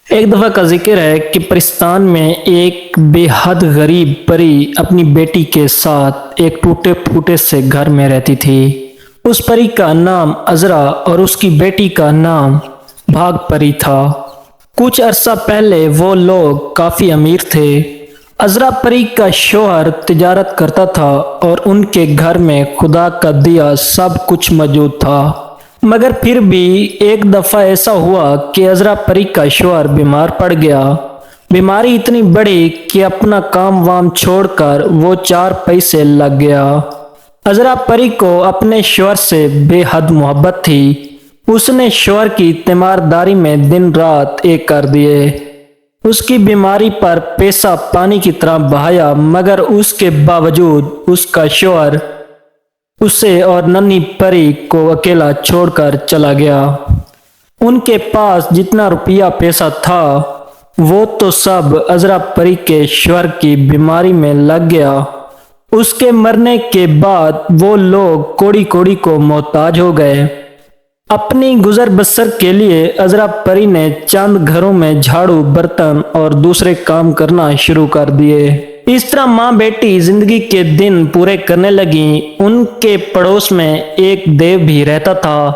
ایک دفعہ کا ذکر ہے کہ پرستان میں ایک بے حد غریب پری اپنی بیٹی کے ساتھ ایک ٹوٹے پھوٹے سے گھر میں رہتی تھی۔ اس پری کا نام عذرا اور اس کی بیٹی کا نام بھاگ پری تھا۔ کچھ عرصہ پہلے وہ لوگ کافی امیر تھے۔ عذرا پری کا شوہر تجارت کرتا تھا اور ان کے گھر میں خدا کا دیا سب کچھ موجود تھا، مگر پھر بھی ایک دفعہ ایسا ہوا کہ عذرا پری کا شوہر بیمار پڑ گیا۔ بیماری اتنی بڑی کہ اپنا کام وام چھوڑ کر وہ چار پیسے لگ گیا۔ عذرا پری کو اپنے شوہر سے بے حد محبت تھی۔ اس نے شوہر کی تیمارداری میں دن رات ایک کر دیے۔ اس کی بیماری پر پیسہ پانی کی طرح بہایا، مگر اس کے باوجود اس کا شوہر اسے اور ننھی پری کو اکیلا چھوڑ کر چلا گیا۔ ان کے پاس جتنا روپیہ پیسہ تھا وہ تو سب عذرا پری کے شوہر کی بیماری میں لگ گیا۔ اس کے مرنے کے بعد وہ لوگ کوڑی کوڑی کو محتاج ہو گئے۔ اپنی گزر بسر کے لیے عذرا پری نے چند گھروں میں جھاڑو برتن اور دوسرے کام کرنا شروع کر دیے۔ اس طرح ماں بیٹی زندگی کے دن پورے کرنے لگیں۔ ان کے پڑوس میں ایک دیو بھی رہتا تھا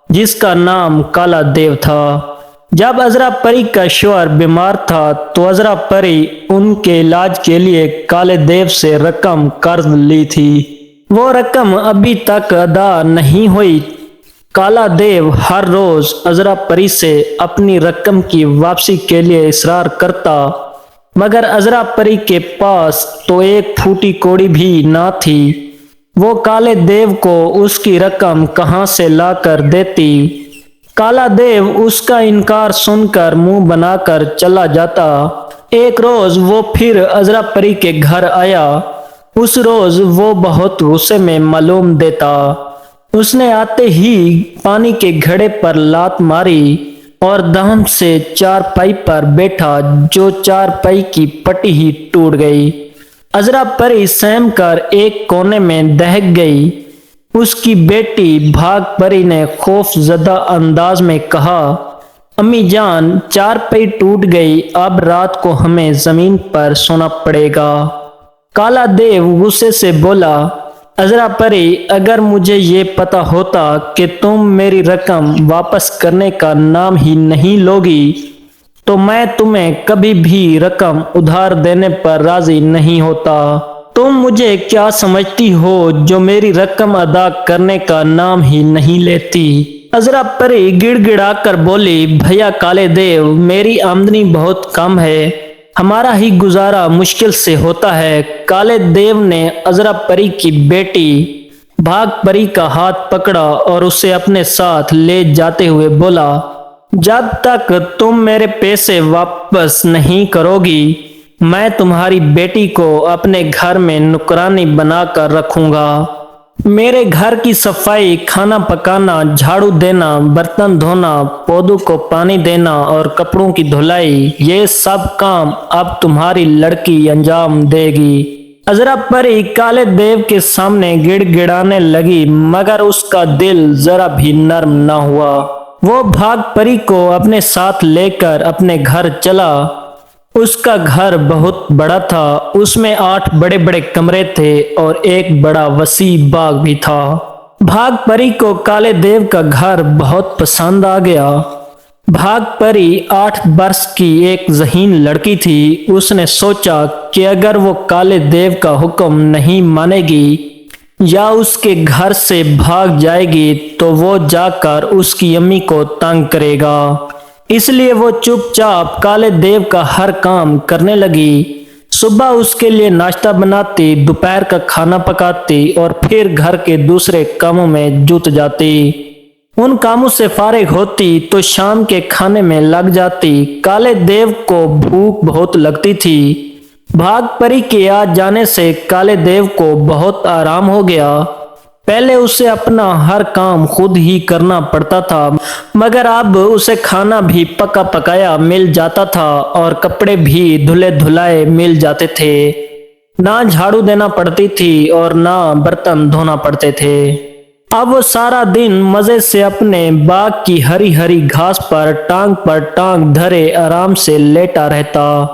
جس کا نام کالا دیو تھا۔ جب عذرا پری کا شوہر بیمار تھا تو عذرا پری ان کے علاج کے لیے کالے دیو سے رقم قرض لی تھی۔ وہ رقم ابھی تک ادا نہیں ہوئی۔ کالا دیو ہر روز عذرا پری سے اپنی رقم کی واپسی کے لیے اصرار کرتا، مگر عذرا پری کے پاس تو ایک پھوٹی کوڑی بھی نہ تھی۔ وہ کالے دیو کو اس کی رقم کہاں سے لا کر دیتی؟ کالا دیو اس کا انکار سن کر منہ بنا کر چلا جاتا۔ ایک روز وہ پھر عذرا پری کے گھر آیا۔ اس روز وہ بہت غصے میں معلوم دیتا۔ اس نے آتے ہی پانی کے گھڑے پر لات ماری اور دھم سے چارپائی پر بیٹھا، جو چارپائی کی پٹی ہی ٹوٹ گئی۔ عذرا پری سہم کر ایک کونے میں دہک گئی۔ اس کی بیٹی بھاگ پری نے خوف زدہ انداز میں کہا، امی جان، چارپائی ٹوٹ گئی، اب رات کو ہمیں زمین پر سونا پڑے گا۔ کالا دیو غصے سے بولا، عذرا پری، اگر مجھے یہ پتا ہوتا کہ تم میری رقم واپس کرنے کا نام ہی نہیں لوگی تو میں تمہیں کبھی بھی رقم ادھار دینے پر راضی نہیں ہوتا۔ تم مجھے کیا سمجھتی ہو جو میری رقم ادا کرنے کا نام ہی نہیں لیتی؟ عذرا پری گڑ گڑا کر بولی، بھیا کالے دیو، میری آمدنی بہت کم ہے، ہمارا ہی گزارا مشکل سے ہوتا ہے۔ کالے دیو نے عذرا پری کی بیٹی بھاگ پری کا ہاتھ پکڑا اور اسے اپنے ساتھ لے جاتے ہوئے بولا، جب تک تم میرے پیسے واپس نہیں کرو گی میں تمہاری بیٹی کو اپنے گھر میں نوکرانی بنا کر رکھوں گا۔ میرے گھر کی صفائی، کھانا پکانا، جھاڑو دینا، برتن دھونا، پودوں کو پانی دینا اور کپڑوں کی دھلائی، یہ سب کام اب تمہاری لڑکی انجام دے گی۔ عذرا پری کالے دیو کے سامنے گڑ گڑانے لگی، مگر اس کا دل ذرا بھی نرم نہ ہوا۔ وہ بھاگ پری کو اپنے ساتھ لے کر اپنے گھر چلا۔ اس کا گھر بہت بڑا تھا، اس میں 8 بڑے بڑے کمرے تھے اور ایک بڑا وسیع باغ بھی تھا۔ بھاگ پری کو کالے دیو کا گھر بہت پسند آ گیا۔ بھاگ پری 8 برس کی ایک ذہین لڑکی تھی۔ اس نے سوچا کہ اگر وہ کالے دیو کا حکم نہیں مانے گی یا اس کے گھر سے بھاگ جائے گی تو وہ جا کر اس کی امی کو تنگ کرے گا، اس لیے وہ چپ چاپ کالے دیو کا ہر کام کرنے لگی۔ صبح اس کے لیے ناشتہ بناتی، دوپہر کا کھانا پکاتی اور پھر گھر کے دوسرے کاموں میں جٹ جاتی۔ ان کاموں سے فارغ ہوتی تو شام کے کھانے میں لگ جاتی۔ کالے دیو کو بھوک بہت لگتی تھی۔ بھاگ پری کے آ جانے سے کالے دیو کو بہت آرام ہو گیا۔ پہلے اسے اپنا ہر کام خود ہی کرنا پڑتا تھا، مگر اب اسے کھانا بھی پکا پکایا مل جاتا تھا اور کپڑے بھی دھلے دھلائے مل جاتے تھے۔ نہ جھاڑو دینا پڑتی تھی اور نہ برتن دھونا پڑتے تھے۔ اب وہ سارا دن مزے سے اپنے باغ کی ہری ہری گھاس پر ٹانگ دھرے آرام سے لیٹا رہتا۔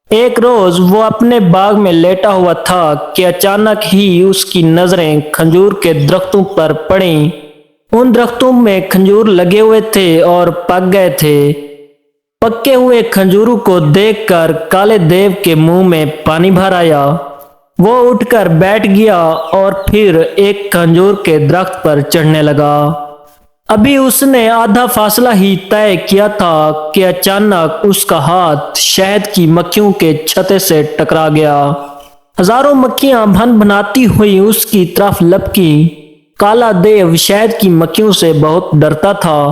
ایک روز وہ اپنے باغ میں لیٹا ہوا تھا کہ اچانک ہی اس کی نظریں کھجور کے درختوں پر پڑیں۔ ان درختوں میں کھجور لگے ہوئے تھے اور پک گئے تھے۔ پکے ہوئے کھجوروں کو دیکھ کر کالے دیو کے منہ میں پانی بھر آیا۔ وہ اٹھ کر بیٹھ گیا اور پھر ایک کھجور کے درخت پر چڑھنے لگا۔ ابھی اس نے آدھا فاصلہ ہی طے کیا تھا کہ اچانک اس کا ہاتھ شہد کی مکھیوں کے چھتے سے ٹکرا گیا۔ ہزاروں مکھیاں بھن بھناتی ہوئی اس کی طرف لپکی۔ کالا دیو شہد کی مکھیوں سے بہت ڈرتا تھا۔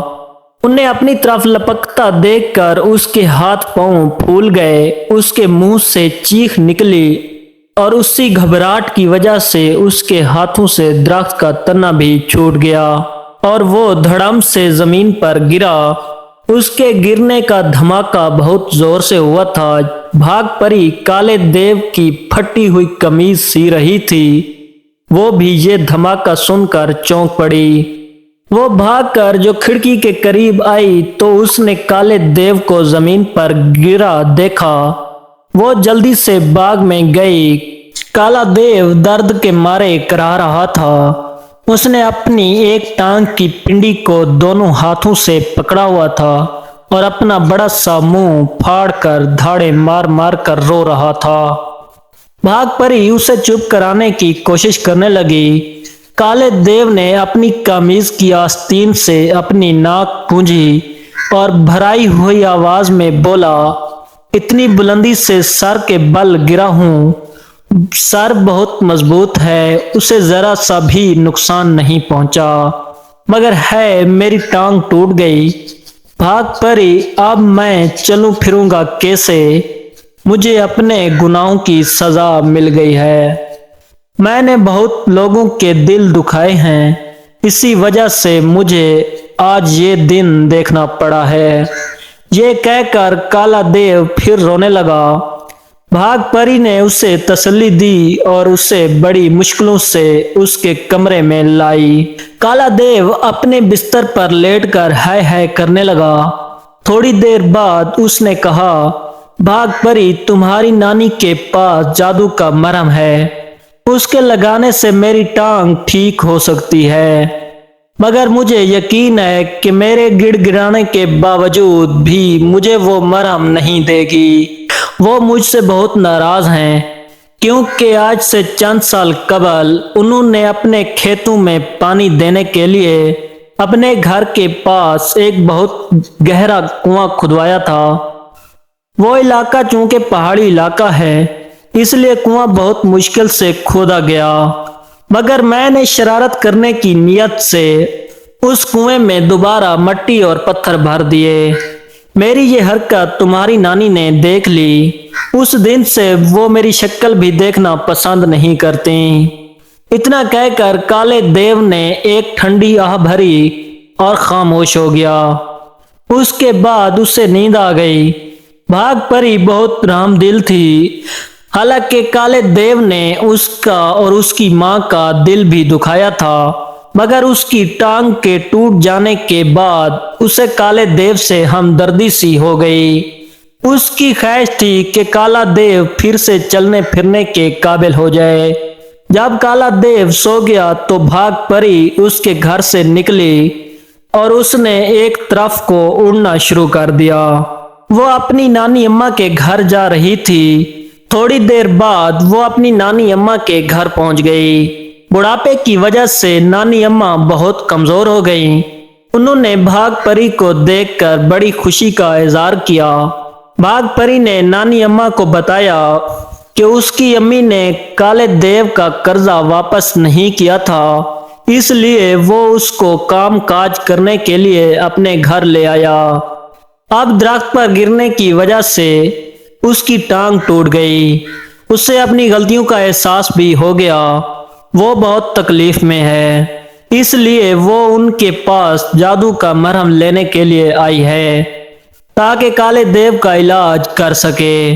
انہیں اپنی طرف لپکتا دیکھ کر اس کے ہاتھ پاؤں پھول گئے، اس کے منہ سے چیخ نکلی اور اسی گھبراہٹ کی وجہ سے اس کے ہاتھوں سے درخت کا تنا بھی چھوٹ گیا اور وہ دھڑام سے زمین پر گرا۔ اس کے گرنے کا دھماکہ بہت زور سے ہوا تھا۔ بھاگ پری کالے دیو کی پھٹی ہوئی قمیض سی رہی تھی، وہ بھی یہ دھماکہ سن کر چونک پڑی۔ وہ بھاگ کر جو کھڑکی کے قریب آئی تو اس نے کالے دیو کو زمین پر گرا دیکھا۔ وہ جلدی سے باغ میں گئی۔ کالا دیو درد کے مارے کرا رہا تھا۔ اس نے اپنی ایک ٹانگ کی پنڈی کو دونوں ہاتھوں سے پکڑا ہوا تھا اور اپنا بڑا سا منہ پھاڑ کر دھاڑے مار مار کر رو رہا تھا۔ بھاگ پری اسے چپ کرانے کی کوشش کرنے لگی۔ کالے دیو نے اپنی قمیض کی آستین سے اپنی ناک پونجھی اور بھرائی ہوئی آواز میں بولا، اتنی بلندی سے سر کے بل گرا ہوں، سر بہت مضبوط ہے، اسے ذرا سا بھی نقصان نہیں پہنچا، مگر ہے میری ٹانگ ٹوٹ گئی۔ بھاگ پری اب میں چلوں پھروں گا کیسے؟ مجھے اپنے گناہوں کی سزا مل گئی ہے۔ میں نے بہت لوگوں کے دل دکھائے ہیں، اسی وجہ سے مجھے آج یہ دن دیکھنا پڑا ہے۔ یہ کہہ کر کالا دیو پھر رونے لگا۔ بھاگ پری نے اسے تسلی دی اور اسے بڑی مشکلوں سے اس کے کمرے میں لائی۔ کالا دیو اپنے بستر پر لیٹ کر ہائے ہائے کرنے لگا۔ تھوڑی دیر بعد اس نے کہا، بھاگ پری تمہاری نانی کے پاس جادو کا مرہم ہے، اس کے لگانے سے میری ٹانگ ٹھیک ہو سکتی ہے، مگر مجھے یقین ہے کہ میرے گڑ گڑانے کے باوجود بھی مجھے وہ مرہم نہیں دے گی۔ وہ مجھ سے بہت ناراض ہیں کیونکہ آج سے چند سال قبل انہوں نے اپنے کھیتوں میں پانی دینے کے لیے اپنے گھر کے پاس ایک بہت گہرا کنواں کھدوایا تھا۔ وہ علاقہ چونکہ پہاڑی علاقہ ہے اس لیے کنواں بہت مشکل سے کھودا گیا، مگر میں نے شرارت کرنے کی نیت سے اس کنویں میں دوبارہ مٹی اور پتھر بھر دیے۔ میری یہ حرکت تمہاری نانی نے دیکھ لی، اس دن سے وہ میری شکل بھی دیکھنا پسند نہیں کرتی۔ اتنا کہہ کر کالے دیو نے ایک ٹھنڈی آہ بھری اور خاموش ہو گیا۔ اس کے بعد اسے نیند آ گئی۔ بھاگ پری بہت رحم دل تھی، حالانکہ کالے دیو نے اس کا اور اس کی ماں کا دل بھی دکھایا تھا، مگر اس کی ٹانگ کے ٹوٹ جانے کے بعد اسے کالے دیو سے ہمدردی سی ہو گئی۔ اس کی خواہش تھی کہ کالا دیو پھر سے چلنے پھرنے کے قابل ہو جائے۔ جب کالا دیو سو گیا تو بھاگ پری اس کے گھر سے نکلی اور اس نے ایک طرف کو اڑنا شروع کر دیا۔ وہ اپنی نانی اماں کے گھر جا رہی تھی۔ تھوڑی دیر بعد وہ اپنی نانی اماں کے گھر پہنچ گئی۔ بڑھاپے کی وجہ سے نانی اماں بہت کمزور ہو گئیں۔ انہوں نے بھاگ پری کو دیکھ کر بڑی خوشی کا اظہار کیا۔ بھاگ پری نے نانی اماں کو بتایا کہ اس کی امی نے کالے دیو کا قرضہ واپس نہیں کیا تھا، اس لیے وہ اس کو کام کاج کرنے کے لیے اپنے گھر لے آیا۔ اب درخت پر گرنے کی وجہ سے اس کی ٹانگ ٹوٹ گئی۔ اسے اپنی غلطیوں کا احساس بھی ہو گیا۔ وہ بہت تکلیف میں ہے، اس لیے وہ ان کے پاس جادو کا مرہم لینے کے لیے آئی ہے تاکہ کالے دیو کا علاج کر سکے۔